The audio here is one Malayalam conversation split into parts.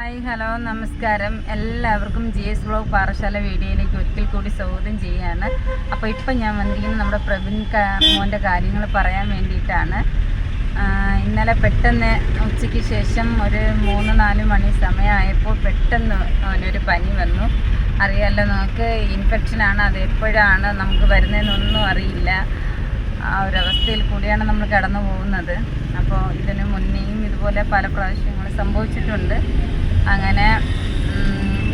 ഹായ് ഹലോ നമസ്കാരം. എല്ലാവർക്കും GS വ്ലോഗ് പാറശാല വീഡിയോയിലേക്ക് ഒരിക്കൽ കൂടി സ്വാഗതം ചെയ്യുകയാണ്. അപ്പോൾ ഇപ്പം ഞാൻ വന്നിരിക്കുന്നത് നമ്മുടെ പ്രവീൺ മോൻ്റെ കാര്യങ്ങൾ പറയാൻ വേണ്ടിയിട്ടാണ്. ഇന്നലെ പെട്ടെന്ന് ഉച്ചയ്ക്ക് ശേഷം ഒരു 3-4 മണി സമയമായപ്പോൾ പെട്ടെന്ന് അവനൊരു പനി വന്നു. അറിയാമല്ലോ, നമുക്ക് ഇൻഫെക്ഷനാണ്, അത് എപ്പോഴാണ് നമുക്ക് വരുന്നതെന്നൊന്നും അറിയില്ല. ആ ഒരവസ്ഥയിൽ കൂടിയാണ് നമ്മൾ കടന്നു പോകുന്നത്. അപ്പോൾ ഇതിന് മുന്നേയും ഇതുപോലെ പല പ്രാവശ്യങ്ങൾ സംഭവിച്ചിട്ടുണ്ട്. അങ്ങനെ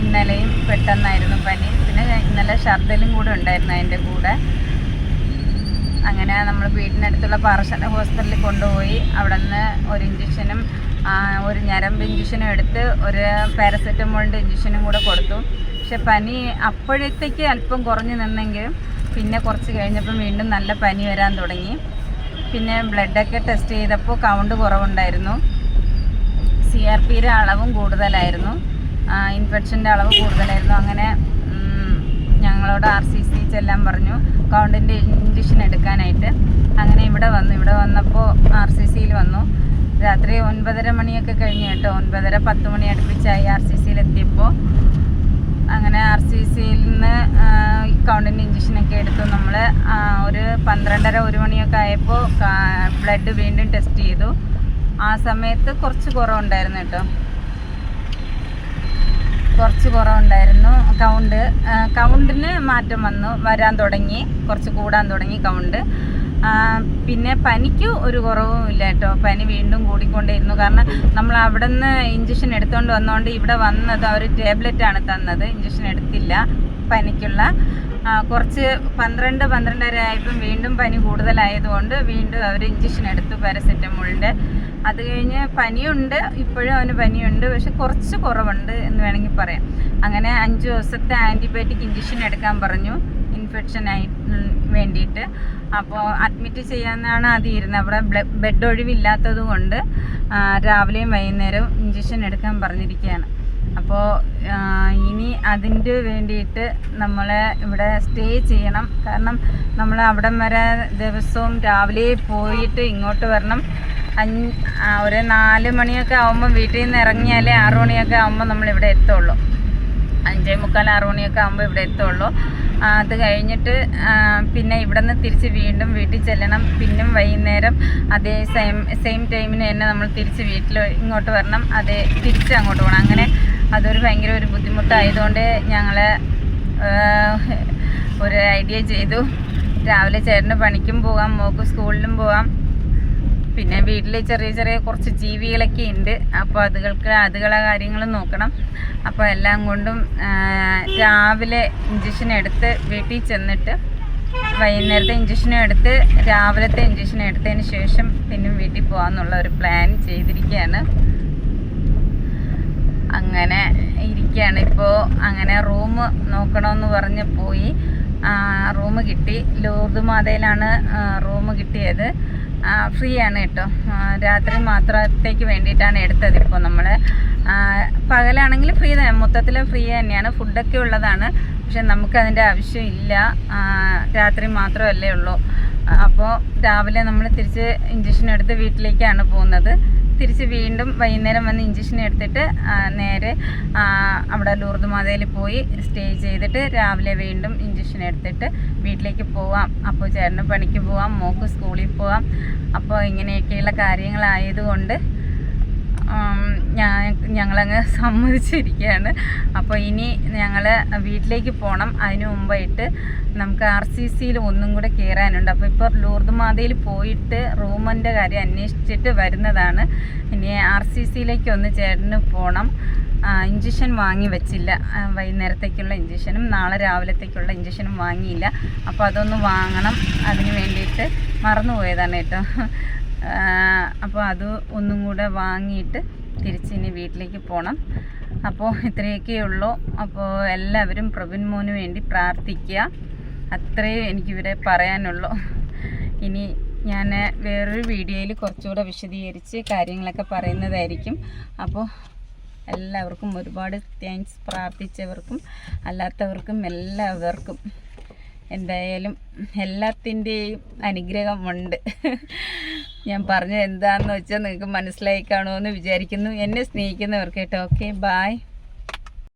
ഇന്നലെയും പെട്ടെന്നായിരുന്നു പനി, പിന്നെ ഇന്നലെ ഛർദ്ദലും കൂടെ ഉണ്ടായിരുന്നു അതിൻ്റെ കൂടെ. അങ്ങനെ നമ്മൾ വീടിനടുത്തുള്ള പാറശാല ഹോസ്പിറ്റലിൽ കൊണ്ടുപോയി. അവിടെ നിന്ന് ഒരു ഇഞ്ചക്ഷനും ഒരു ഞരമ്പ് ഇഞ്ചക്ഷനും എടുത്ത് ഒരു പാരസെറ്റമോളിൻ്റെ ഇഞ്ചക്ഷനും കൂടെ കൊടുത്തു. പക്ഷെ പനി അപ്പോഴത്തേക്ക് അല്പം കുറഞ്ഞു നിന്നെങ്കിലും പിന്നെ കുറച്ച് കഴിഞ്ഞപ്പോൾ വീണ്ടും നല്ല പനി വരാൻ തുടങ്ങി. പിന്നെ ബ്ലഡൊക്കെ ടെസ്റ്റ് ചെയ്തപ്പോൾ കൗണ്ട് കുറവുണ്ടായിരുന്നു, CRPയുടെ അളവും കൂടുതലായിരുന്നു, ഇൻഫെക്ഷൻ്റെ അളവ് കൂടുതലായിരുന്നു. അങ്ങനെ ഞങ്ങളോട് RCC ചെല്ലാൻ പറഞ്ഞു കൗണ്ടിൻ്റെ ഇഞ്ചക്ഷൻ എടുക്കാനായിട്ട്. അങ്ങനെ ഇവിടെ വന്നപ്പോൾ RCCയിൽ വന്നു. രാത്രി 9:30 മണിയൊക്കെ കഴിഞ്ഞു കേട്ടോ. 9:30-10 മണി അടുപ്പിച്ചായി RCCയിലെത്തിയപ്പോൾ. അങ്ങനെ RCCയിൽ നിന്ന് കൗണ്ടിൻ്റെ ഇഞ്ചക്ഷനൊക്കെ എടുത്തു. നമ്മൾ ഒരു 12:30-1 മണിയൊക്കെ ആയപ്പോൾ ബ്ലഡ് വീണ്ടും ടെസ്റ്റ് ചെയ്തു. ആ സമയത്ത് കുറച്ച് കുറവുണ്ടായിരുന്നു കേട്ടോ, കുറച്ച് കുറവുണ്ടായിരുന്നു. കൗണ്ടിന് മാറ്റം വരാൻ തുടങ്ങി, കുറച്ച് കൂടാൻ തുടങ്ങി കൗണ്ട്. പിന്നെ പനിക്ക് ഒരു കുറവും ഇല്ല കേട്ടോ. പനി വീണ്ടും കൂടിക്കൊണ്ടേയിരുന്നു. കാരണം നമ്മൾ അവിടെ നിന്ന് ഇഞ്ചക്ഷൻ എടുത്തുകൊണ്ട് വന്നതുകൊണ്ട് ഇവിടെ വന്നത് അവർ ടാബ്ലറ്റാണ് തന്നത്, ഇഞ്ചക്ഷൻ എടുത്തില്ല പനിക്കുള്ള. കുറച്ച് 12-12:30 ആയപ്പം വീണ്ടും പനി കൂടുതലായതുകൊണ്ട് വീണ്ടും അവർ ഇഞ്ചക്ഷൻ എടുത്തു പാരസെറ്റമോളിൻ്റെ. അത് കഴിഞ്ഞ് പനിയുണ്ട്, ഇപ്പോഴും അവന് പനിയുണ്ട്, പക്ഷെ കുറച്ച് കുറവുണ്ട് എന്ന് വേണമെങ്കിൽ പറയാം. അങ്ങനെ 5 ദിവസത്തെ ആൻറ്റിബയോട്ടിക് ഇഞ്ചക്ഷൻ എടുക്കാൻ പറഞ്ഞു ഇൻഫെക്ഷനായി വേണ്ടിയിട്ട്. അപ്പോൾ അഡ്മിറ്റ് ചെയ്യാമെന്നാണ് ആദ്യം ഇരുന്നത്. അവിടെ ബെഡ് ഒഴിവില്ലാത്തത് കൊണ്ട് രാവിലെയും വൈകുന്നേരവും ഇഞ്ചക്ഷൻ എടുക്കാൻ പറഞ്ഞിരിക്കുകയാണ്. അപ്പോൾ ഇനി അതിൻ്റെ വേണ്ടിയിട്ട് നമ്മൾ ഇവിടെ സ്റ്റേ ചെയ്യണം. കാരണം നമ്മൾ അവിടം വരെ ദിവസവും രാവിലെ പോയിട്ട് ഇങ്ങോട്ട് വരണം. ഒരു 4 മണിയൊക്കെ ആകുമ്പോൾ വീട്ടിൽ നിന്ന് ഇറങ്ങിയാലേ 6 മണിയൊക്കെ ആകുമ്പോൾ നമ്മളിവിടെ എത്തുള്ളൂ. 5:45-6 മണിയൊക്കെ ആകുമ്പോൾ ഇവിടെ എത്തുള്ളൂ. അത് കഴിഞ്ഞിട്ട് പിന്നെ ഇവിടെ നിന്ന് തിരിച്ച് വീണ്ടും വീട്ടിൽ ചെല്ലണം. പിന്നും വൈകുന്നേരം അതേ സെയിം ടൈമിന് തന്നെ നമ്മൾ തിരിച്ച് ഇങ്ങോട്ട് വരണം, അതേ തിരിച്ച് അങ്ങോട്ട് പോകണം. അങ്ങനെ അതൊരു ഭയങ്കര ഒരു ബുദ്ധിമുട്ടായതുകൊണ്ട് ഞങ്ങൾ ഒരു ഐഡിയ ചെയ്തു. രാവിലെ ചേട്ടന് പണിക്കും പോകാം, മോക്ക് സ്കൂളിലും പോകാം. പിന്നെ വീട്ടിൽ ചെറിയ ചെറിയ കുറച്ച് ജീവികളൊക്കെ ഉണ്ട്. അപ്പോൾ അതുകളെ കാര്യങ്ങളും നോക്കണം. അപ്പോൾ എല്ലാം കൊണ്ടും രാവിലെ ഇഞ്ചക്ഷൻ എടുത്ത് വീട്ടിൽ ചെന്നിട്ട് വൈകുന്നേരത്തെ ഇഞ്ചക്ഷനും എടുത്ത് രാവിലത്തെ ഇഞ്ചക്ഷൻ എടുത്തതിന് ശേഷം പിന്നെ വീട്ടിൽ പോകാമെന്നുള്ള ഒരു പ്ലാൻ ചെയ്തിരിക്കുകയാണ്. അങ്ങനെ ഇരിക്കുകയാണ് ഇപ്പോൾ. അങ്ങനെ റൂം നോക്കണമെന്ന് പറഞ്ഞ് പോയി. റൂം കിട്ടി. ലൂർദ് മാതയിലാണ് റൂം കിട്ടിയത്. ഫ്രീ ആണ് കേട്ടോ. രാത്രി മാത്രത്തേക്ക് വേണ്ടിയിട്ടാണ് എടുത്തത്. ഇപ്പോൾ നമ്മൾ പകലാണെങ്കിൽ ഫ്രീ തന്നെ, മൊത്തത്തിൽ ഫ്രീ തന്നെയാണ്. ഫുഡൊക്കെ ഉള്ളതാണ്, പക്ഷെ നമുക്കതിൻ്റെ ആവശ്യമില്ല. രാത്രി മാത്രമല്ലേ ഉള്ളൂ. അപ്പോൾ രാവിലെ നമ്മൾ തിരിച്ച് ഇഞ്ചക്ഷൻ എടുത്ത് വീട്ടിലേക്കാണ് പോകുന്നത്. തിരിച്ച് വീണ്ടും വൈകുന്നേരം വന്ന് ഇഞ്ചക്ഷൻ എടുത്തിട്ട് നേരെ അവിടെ ലൂർദ് മാതയിൽ പോയി സ്റ്റേ ചെയ്തിട്ട് രാവിലെ വീണ്ടും ഇഞ്ചക്ഷൻ എടുത്തിട്ട് വീട്ടിലേക്ക് പോവാം. അപ്പോൾ ചേട്ടന് പണിക്ക് പോവാം, മോക്ക് സ്കൂളിൽ പോവാം. അപ്പോൾ ഇങ്ങനെയൊക്കെയുള്ള കാര്യങ്ങളായതുകൊണ്ട് ഞങ്ങളങ്ങ് സമ്മതിച്ചിരിക്കുകയാണ്. അപ്പോൾ ഇനി ഞങ്ങൾ വീട്ടിലേക്ക് പോകണം. അതിന് മുമ്പായിട്ട് നമുക്ക് RCCയിൽ ഒന്നും കൂടെ കയറാനുണ്ട്. അപ്പോൾ ഇപ്പോൾ ലൂർദ് മാതയിൽ പോയിട്ട് റൂമിൻ്റെ കാര്യം അന്വേഷിച്ചിട്ട് വരുന്നതാണ്. ഇനി RCCയിലേക്ക് ഒന്ന് ചേട്ടന് പോകണം. ഇഞ്ചക്ഷൻ വാങ്ങി വെച്ചില്ല, വൈകുന്നേരത്തേക്കുള്ള ഇഞ്ചക്ഷനും നാളെ രാവിലത്തേക്കുള്ള ഇഞ്ചക്ഷനും വാങ്ങിയില്ല. അപ്പോൾ അതൊന്ന് വാങ്ങണം. അതിന് വേണ്ടിയിട്ട് മറന്നുപോയതാണ് കേട്ടോ. അപ്പോൾ അത് ഒന്നും കൂടെ വാങ്ങിയിട്ട് തിരിച്ചിനി വീട്ടിലേക്ക് പോകണം. അപ്പോൾ ഇത്രയൊക്കെ ഉള്ളൂ. അപ്പോൾ എല്ലാവരും പ്രവീൺ മോന് വേണ്ടി പ്രാർത്ഥിക്കുക. അത്രയേ എനിക്കിവിടെ പറയാനുള്ളൂ. ഇനി ഞാൻ വേറൊരു വീഡിയോയിൽ കുറച്ചുകൂടെ വിശദീകരിച്ച് കാര്യങ്ങളൊക്കെ പറയുന്നതായിരിക്കും. അപ്പോൾ എല്ലാവർക്കും ഒരുപാട് താങ്ക്സ്. പ്രാർത്ഥിച്ചവർക്കും അല്ലാത്തവർക്കും എല്ലാവർക്കും എന്തായാലും എല്ലാത്തിൻ്റെയും അനുഗ്രഹമുണ്ട്. ഞാൻ പറഞ്ഞത് എന്താണെന്ന് വെച്ചാൽ നിങ്ങൾക്ക് മനസ്സിലായി കാണുമെന്ന് വിചാരിക്കുന്നു. എന്നെ സ്നേഹിക്കുന്നവർക്ക് കേട്ടോ. Okay, bye.